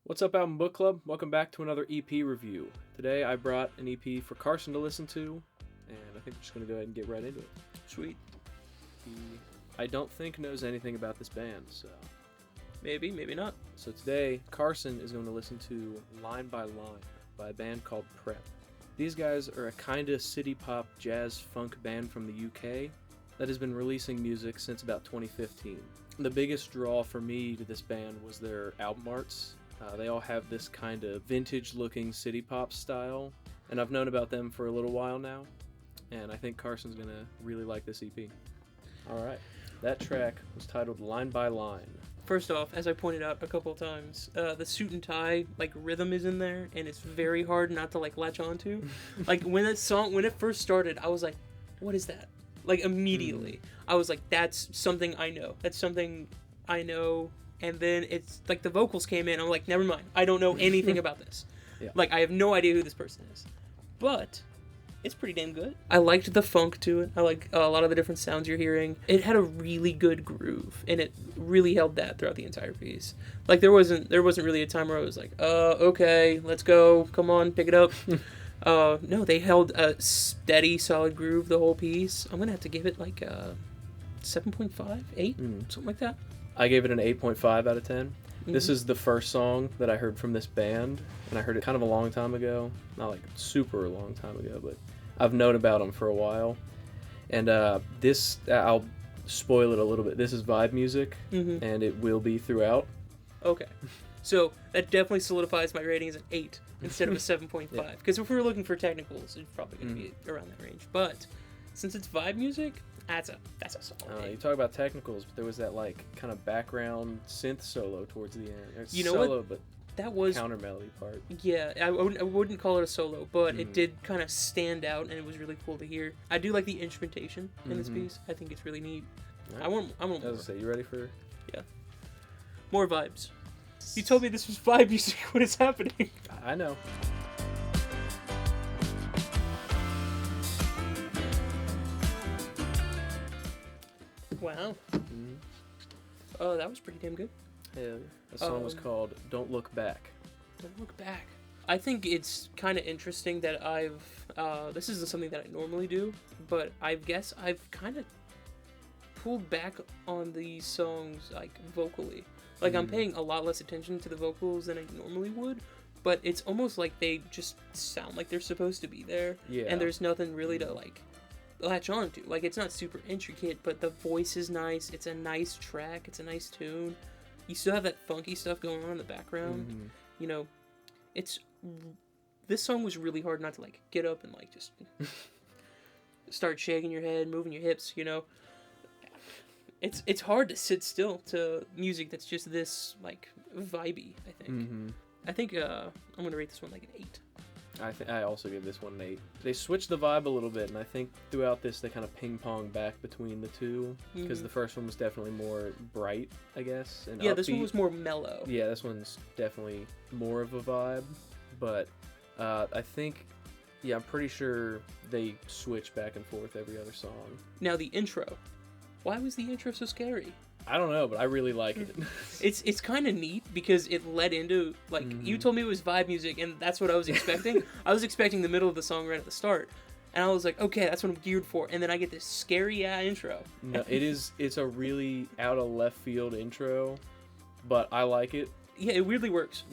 What's up, Album Book Club? Welcome back to another EP review. Today I brought an EP for Carson to listen to, and I think we're just going to go ahead and get right into it. Sweet. I don't think knows anything about this band, so... Maybe, maybe not. So today, Carson is going to listen to Line by Line by a band called Prep. These guys are a kinda city pop jazz funk band from the UK that has been releasing music since about 2015. The biggest draw for me to this band was their album arts. They all have this kind of vintage-looking city pop style, and I've known about them for a little while now, and I think Carson's gonna really like this EP. Alright, that track was titled Line by Line. First off, as I pointed out a couple of times, the suit and tie rhythm is in there, and it's very hard not to latch onto. When it first started, I was like, "What is that?" Immediately, I was like, "That's something I know. That's something I know." And then it's the vocals came in. I'm like, "Never mind. I don't know anything about this. Yeah. I have no idea who this person is." But it's pretty damn good. I liked the funk to it. I like a lot of the different sounds you're hearing. It had a really good groove, and it really held that throughout the entire piece. There wasn't really a time where I was like, okay, let's go, come on, pick it up." No, they held a steady, solid groove the whole piece. I'm gonna have to give it 7.5, 8, something like that. I gave it an 8.5 out of 10. This is the first song that I heard from this band, and I heard it kind of a long time ago. Not super long time ago, but I've known about them for a while. And this, I'll spoil it a little bit. This is vibe music, and it will be throughout. Okay. So that definitely solidifies my rating as an 8 instead of a 7.5. Because if we were looking for technicals, it's probably going to be around that range. But since it's vibe music, that's a solid. You talk about technicals, but there was that kind of background synth solo towards the end. It's you know solo, what? But that was counter melody part. Yeah, I wouldn't call it a solo, but it did kind of stand out, and it was really cool to hear. I do like the instrumentation in this piece. I think it's really neat. Right. I want more. I was gonna say, you ready for? Yeah. More vibes. You told me this was vibe music. What is happening? I know. Wow. Oh, that was pretty damn good. Yeah. The song was called "Don't Look Back." Don't Look Back. I think it's kind of interesting that this isn't something that I normally do, but I guess I've kind of pulled back on these songs vocally. I'm paying a lot less attention to the vocals than I normally would, but it's almost like they just sound like they're supposed to be there. Yeah. And there's nothing really to latch on to. It's not super intricate, but the voice is nice. It's a nice track. It's a nice tune. You still have that funky stuff going on in the background. You know, this song was really hard not to get up and just start shaking your head, moving your hips, It's hard to sit still to music that's just this vibey, I think. I think I'm going to rate this one an 8. I also give this one an 8. They switched the vibe a little bit, and I think throughout this they kind of ping-pong back between the two, because the first one was definitely more bright, I guess, and upbeat. This one was more mellow. Yeah, this one's definitely more of a vibe, but I think, I'm pretty sure they switch back and forth every other song. Now the intro. Why was the intro so scary? I don't know, but I really like it. It's kind of neat because it led into you told me it was vibe music, and that's what I was expecting. I was expecting the middle of the song right at the start, and I was like, okay, that's what I'm geared for. And then I get this scary intro. No, it's a really out of left field intro, but I like it. Yeah, it weirdly works.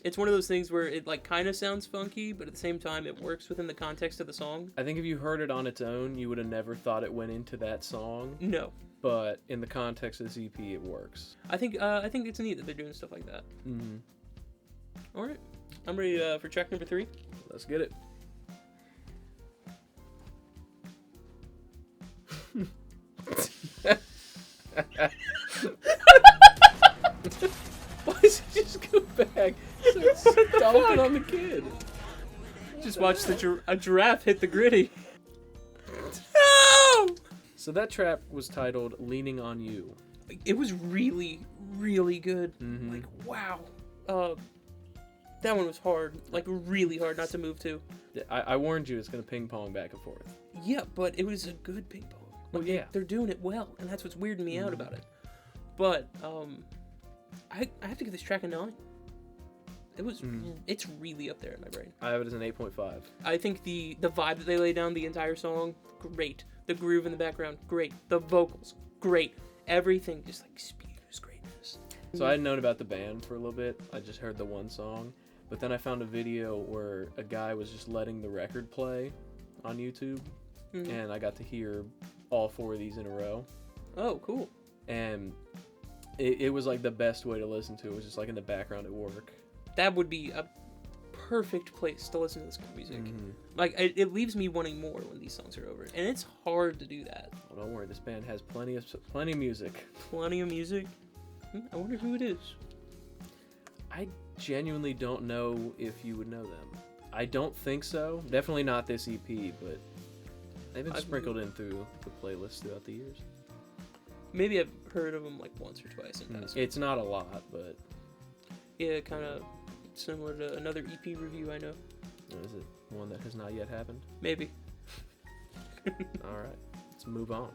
It's one of those things where it kind of sounds funky, but at the same time it works within the context of the song. I think if you heard it on its own, you would have never thought it went into that song. No. But in the context of this EP, it works. I think it's neat that they're doing stuff like that. All right, I'm ready for track number 3. Let's get it. Why does he just go back? Stomping on the kid. Just watch a giraffe hit the gritty. So that track was titled "Leaning on You." It was really, really good. Wow. That one was hard. Really hard not to move to. I warned you it's going to ping pong back and forth. Yeah, but it was a good ping pong. They're doing it well, and that's what's weirding me out about it. But I have to give this track a 9. It was. It's really up there in my brain. I have it as an 8.5. I think the vibe that they lay down the entire song, great. The groove in the background, great. The vocals, great. Everything just like spews greatness. So I had known about the band for a little bit. I just heard the one song, but then I found a video where a guy was just letting the record play on YouTube, and I got to hear all 4 of these in a row. Oh, cool. And it was like the best way to listen to it. It was just like in the background at work. That would be a perfect place to listen to this kind of music. Like, it leaves me wanting more when these songs are over, and it's hard to do that. Well, don't worry, this band has plenty of music. Plenty of music. I wonder who it is. I genuinely don't know if you would know them. I don't think so. Definitely not this EP, but they've been sprinkled in through the playlist throughout the years. Maybe I've heard of them like once or twice in passing. It's not a lot, but yeah, kind of similar to another EP review I know. Is it one that has not yet happened? Maybe. All right, let's move on.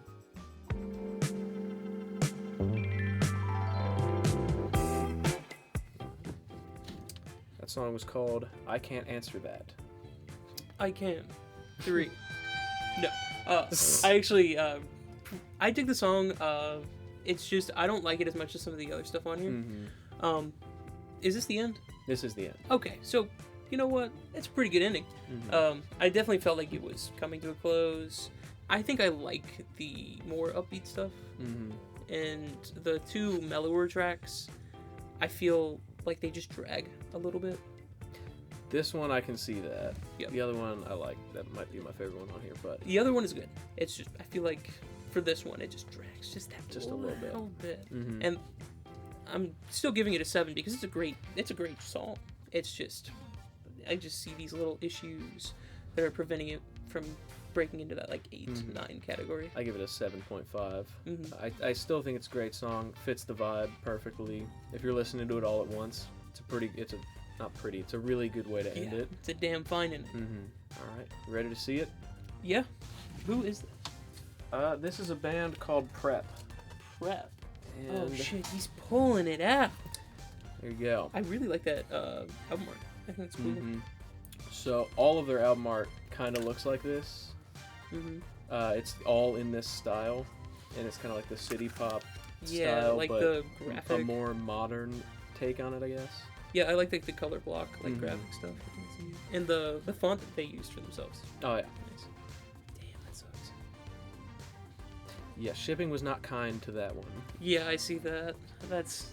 That song was called "I Can't Answer That." I can. 3. No. I actually, I dig the song. It's just I don't like it as much as some of the other stuff on here. Is this the end? This is the end. Okay, so you know what? It's a pretty good ending. I definitely felt like it was coming to a close. I think I like the more upbeat stuff, and the 2 mellower tracks, I feel like they just drag a little bit. This one I can see that. Yep. The other one I like. That might be my favorite one on here, but The other one is good. It's just I feel like for this one it just drags just a little bit. And I'm still giving it a 7 because it's a great song. It's just I just see these little issues that are preventing it from breaking into that like 8, 9 category. I give it a 7.5. I still think it's a great song. Fits the vibe perfectly. If you're listening to it all at once, it's a really good way to end it. It's a damn fine ending. All right, ready to see it? Yeah. Who is that? This is a band called Prep. Prep. And oh shit, he's pulling it out. There you go. I really like that album art. I think it's cool. So all of their album art kind of looks like this. It's all in this style, and it's kind of like the city pop style, like but the graphic. a more modern take on it, I guess. Yeah, I like the color block, like graphic stuff. And the font that they used for themselves. Oh, yeah. Nice. Damn, that sucks. Yeah, shipping was not kind to that one. Yeah, I see that. That's...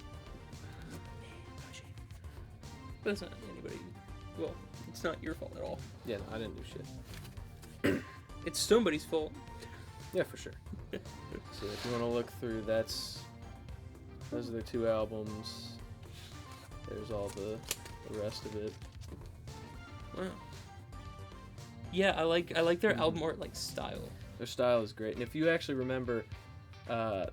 But it's not anybody... Well, it's not your fault at all. Yeah, no, I didn't do shit. It's somebody's fault. Yeah, for sure. So if you want to look through, those are their 2 albums. There's all the rest of it. Wow. Yeah, I like their album art like style. Their style is great, and if you actually remember,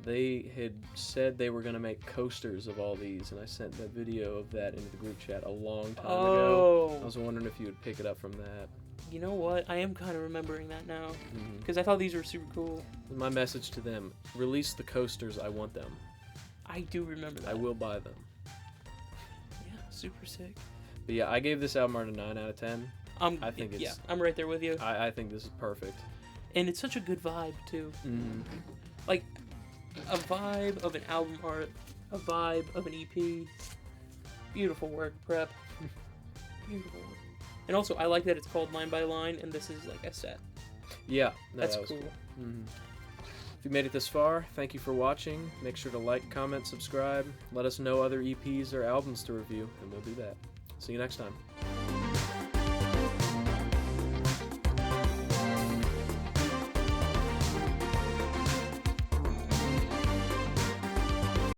they had said they were going to make coasters of all these, and I sent that video of that into the group chat a long time ago. I was wondering if you would pick it up from that. You know what? I am kind of remembering that now, because I thought these were super cool. My message to them: release the coasters. I want them. I do remember that. I will buy them. Yeah, super sick. But yeah, I gave this album art a 9 out of 10. I think it's... Yeah, I'm right there with you. I think this is perfect. And it's such a good vibe, too. Like, a vibe of an album art, a vibe of an EP. Beautiful work, Prep. Beautiful work. And also, I like that it's called Line by Line, and this is like a set. Yeah. That's cool. If you made it this far, thank you for watching. Make sure to like, comment, subscribe. Let us know other EPs or albums to review, and we'll do that. See you next time.